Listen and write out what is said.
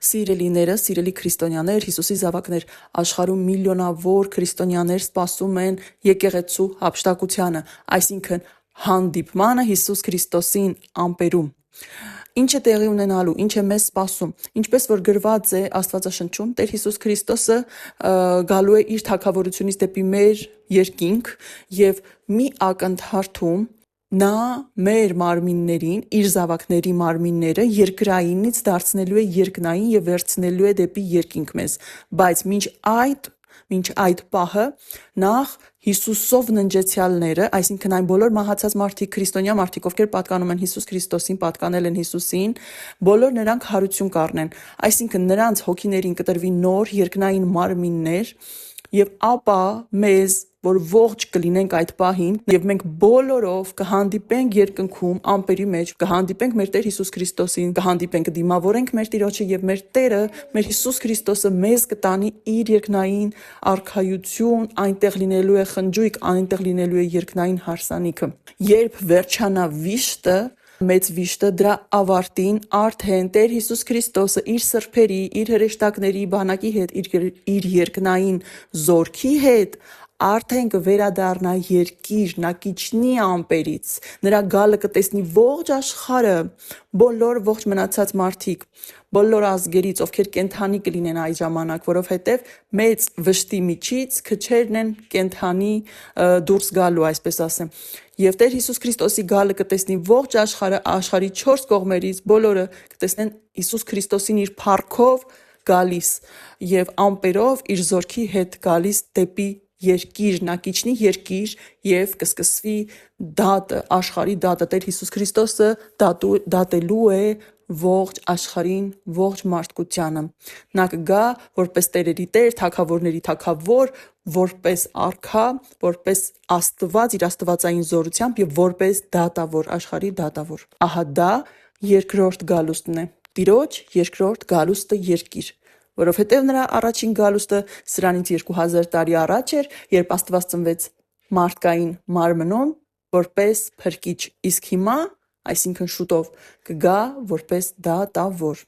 Սիրելիները, սիրելի քրիստոնյաներ, Հիսուսի զավակներ, աշխարհում միլիոնավոր քրիստոնյաներ սպասում են եկեղեցու հափշտակությանը, այսինքն հանդիպմանը Հիսուս Քրիստոսին ամպերում։ Ինչ է տեղի ունենալու, ինչ է մեզ սպասում, ինչպես որ գրված է Աստվածաշնչում, Տեր Հիսուս Քրիստոսը գալու է իր թագավորությունից դեպի մեր երկինք եւ մի ակնթարթում նա մեր մարմիններին, իր զավակների մարմինները երկրայինից դարձնելու է երկնային եւ վերցնելու է դեպի երկինք մեզ, բայց մինչ այդ պահը նախ Հիսուսով ննջեցյալները, այսինքն այն բոլոր մահացած մարդիկ, քրիստոնյա մարդիկ, ովքեր պատկանում են Հիսուս Քրիստոսին, պատկանել են Հիսուսին, բոլոր նրանք հարություն կառնեն, այսինքն նրանց հոգիներին կտրվի նոր երկնային մարմիններ եւ ապա մեզ, որ ողջ կլինենք այդ պահին եւ մենք բոլորով կհանդիպենք երկնքում ամպերի մեջ, կհանդիպենք մեր Տեր Հիսուս Քրիստոսին, կհանդիպենք, կդիմավորենք մեր Տիրոջը եւ մեր Տերը, մեր Հիսուս Քրիստոսը մեզ կտանի իր երկնային արքայություն, այնտեղ լինելու է խնջույք, այնտեղ լինելու է երկնային հարսանիքը։ Երբ վերջանա վիշտը, մեծ վիշտը, դրա ավարտին արդեն Տեր Հիսուս Քրիստոսը իր սրբերի, իր հրեշտակների բանակի հետ, իր երկնային զորքի հետ արդեն կվերադառնա երկիր, նա կիջնի ամպերից, նրա գալը կտեսնի ողջ աշխարհը, բոլոր ողջ մնացած մարդիկ, բոլոր ազգերից, ովքեր կենդանի կլինեն այդ ժամանակ, որովհետև մեծ վշտի միջից քչերն են կենդանի դուրս գալու, այսպես ասեմ։ Եվ Տեր Հիսուս Քրիստոսի գալը կտեսնի ողջ աշխարհը, աշխարհի 4 կողմերից բոլորը կտեսնեն Հիսուս Քրիստոսին իր փառքով գալիս եւ ամպերով իր զորքի հետ գալիս դեպի երկիր, նա կիջնի երկիր եւ կսկսվի դատը, աշխարհի դատը, Տեր Հիսուս Քրիստոսը դատելու է ողջ աշխարհին, ողջ մարդկությանը։ Նա կգա որպես տերերի տեր, թագավորների թագավոր, որպես արքա, որպես Աստված իր աստվածային զորությամբ եւ որպես դատավոր, աշխարհի դատավոր։ Ահա դա երկրորդ գալուստն է։ Տիրոջ երկրորդ գալուստը երկիր, որովհետև նրա առաջին գալուստը սրանից 2000 տարի առաջ էր, երբ Աստված ծնվեց մարդկային մարմնում որպես փրկիչ, իսկ հիմա, այսինքն շուտով, կգա որպես դատավոր։